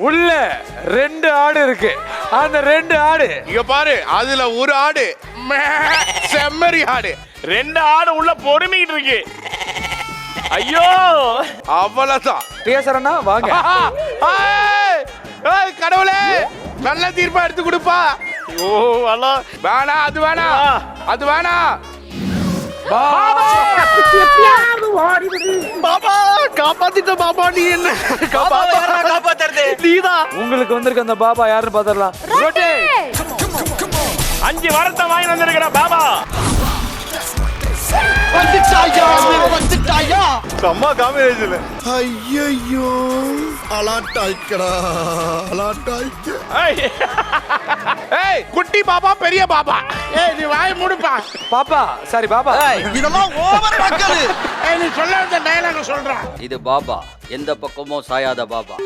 உள்ள 2 ஆடு இருக்கு. அந்த 2 ஆடு இங்க பாரு, அதுல ஒரு ஆடு செம்மறி ஆடு, 2 ஆடு உள்ள பொறுமிக்கிட்டு இருக்கு. ஐயோ, அவ்வளவுதான். பேசுறேன்னா வாங்க. ஏய், ஏய், கடவுளே நல்ல தீர்ப்பா எடுத்து கொடுப்பா. ஓ அல்லா, வேணா, அது வேணா, அது வேணா. பாபா காப்பாத்திட்ட பாபா. நீ என்ன காப்பாத்துறது? நீதான். உங்களுக்கு வந்திருக்க அந்த பாபா யாருன்னு பாத்திரலாம். 5 வரத்தை வாங்கி வந்திருக்கிற பாபா. அம்மா காம்பினேஷன். ஐயோ அலாட்டாய்க்கடா அலாட்டாய்க்க. ஏய், குட்டி பாபா பெரிய பாபா. ஏய், நீ வாய் மூடுப்பா. பாப்பா சாரி பாபா. இதெல்லாம் ஓவர் மக்கள். ஏய், நீ சொல்ல வந்த டயலாக் சொல்றான். இது பாபா, எந்த பக்கமும் சாயாத பாபா.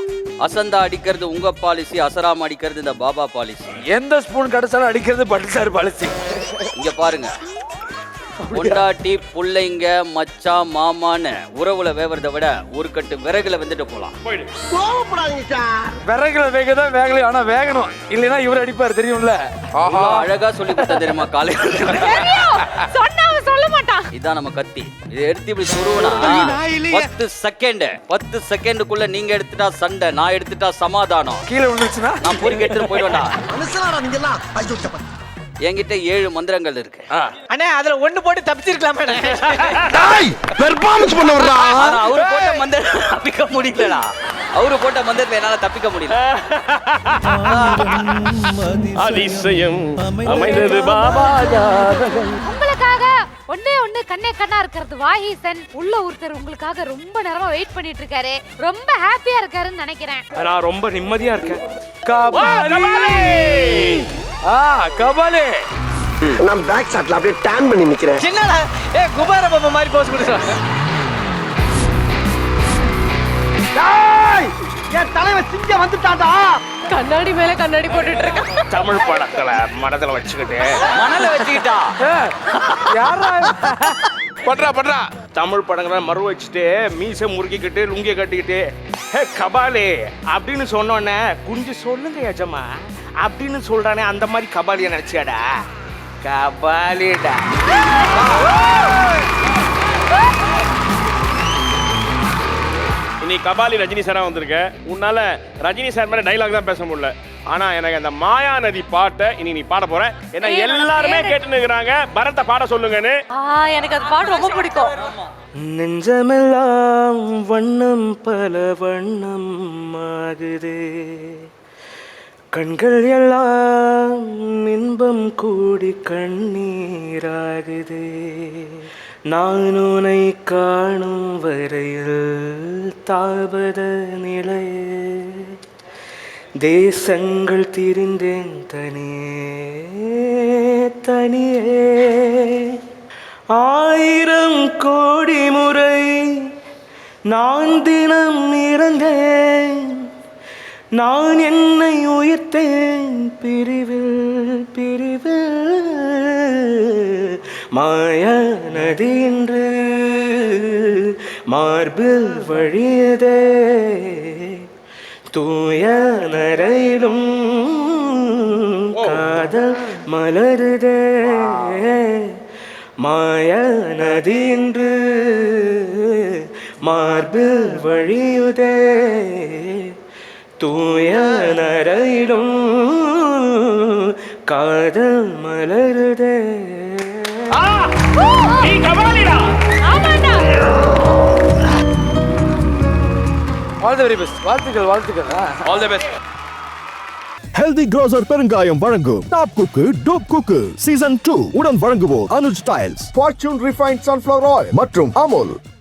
அசந்தா அடிக்கிறது உங்க பாலிசி, அசராம அடிக்கிறது இந்த பாபா பாலிசி. எந்த ஸ்பூன் கடைசாலும் அடிக்கிறது பட்டுசார் பாலிசி. இங்க பாருங்க, பொண்டாட்டி புள்ளைங்க மச்சான் மாமான்னு உறவுல வேவறதை விட ஒரு கட்டு விறகுல வந்துட்டு போலாம். விறகுல வேகதான் வேகலை, ஆனா வேகணும். இல்லைன்னா இவர் அடிப்பாரு தெரியும்ல. இவ்வளவு அழகா சொல்லி கொடுத்தா தெரியுமா காலையில. சொல்ல மாட்டான். இதான் நம்ம கத்தி. இதை எடுத்து இப்படி சுருவனா 10 செகண்டுக்குள்ள நீங்க எடுத்துட்டா சண்டை, நான் எடுத்துட்டா சமாதானம். கீழே விழுந்துச்சுன்னா நான் பொறுக்கி எடுத்துட்டு போயிடுவேன்டா. மனுஷனாடா நீங்க எல்லாம். ஐயோ சப்பா. என்கிட்ட 7 மந்திரங்கள் இருக்கு. அண்ணே அதுல 1 போட்டு தப்பிச்சிருக்கலாமே. டேய் பெர்ஃபார்மன்ஸ் பண்ண வர்றா. ஆனா அவரு போட்ட மந்திரம் தப்பிக்க முடியலடா. அவரு போட்ட மந்திரத்துல என்னால தப்பிக்க முடியல. அதிசயம் அமைந்தது பாபா. உங்களுக்காக ஒண்ணே கண்ணே கண்ணா இருக்கிறது வாஹீசன். உள்ள ஒருத்தர் உங்களுக்காக ரொம்ப நேரமா வெயிட் பண்ணிட்டு இருக்காரு. ரொம்ப ஹாப்பியா இருக்காருன்னு நினைக்கிறேன். நான் ரொம்ப நிம்மதியா இருக்கேன். கபாலி. கபாலி. நான் பேக் ஷாட்ல அப்படியே டேன் பண்ணி நிக்கிறேன். என்னடா குபார பாபா மாதிரி போஸ் கொடுக்குறாங்க. என் தலைவன் சிங்க வந்துட்டாடா. கண்ணாடி மேல கண்ணாடி போட்டுட்டு இருக்கான். தமிழ் படத்துல மனதில் வச்சுக்கிட்டு மணல வச்சுக்கிட்டா யாரா பண்றா பண்றா. தமிழ் படங்களை மறு வச்சுட்டு மீசை முறுக்கிக்கிட்டு லுங்கிய கட்டிக்கிட்டு ஹே கபாலி அப்படின்னு சொன்னோன்னே கொஞ்சம் சொல்லுங்க யஜமா அப்படின்னு சொல்றானே, அந்த மாதிரி கபாலியை நினைச்சியாடா. கபாலிடா. நீ கபாலி ரஜினி சாரா வந்திருக்க. உன்னால ரஜினி சார் மேல டைலாக் தான் பேச முடியல. ஆனா எனக்கு அந்த மாயா நதி பாட்டை இனி நீ பாட போற. ஏன்னா எல்லாருமே கேட்டு நிக்கிறாங்க பரத்தை பாட சொல்லுங்கன்னு. எனக்கு அது பாட்டு ரொம்ப பிடிக்கும். நெஞ்சமெல்லாம் வண்ணம் பல வண்ணம் ஆகுது, கண்கள் எல்லாம் இன்பம் கூடி கண்ணீராகுது. நான் உன்னை காணும் வரையில் தாபத நிலை, தேசங்கள் திரிந்தேன் தனியே 1000 கோடி முறை நான் தினம் இறந்தேன். நான் என்னை உயிர்த்தேன் பிரிவில் மாய நதி என்று மார்பில் வழியதே, தூய நரையிலும் காதல் மலருதே. மாய நதி என்று மார்பில் வழியுதே, தூய நரையிலும் காதல் மலருதே. நீ கபாலிடா. ஆமாடா. All the very best. வாழ்த்துக்கள். All the best. Healthy grocer பெருங்காயம் வழங்கும் top cook dupe cook season 2 உடன் வழங்குவோர் Anuj tiles, fortune refined sunflower oil மற்றும் அமுல்.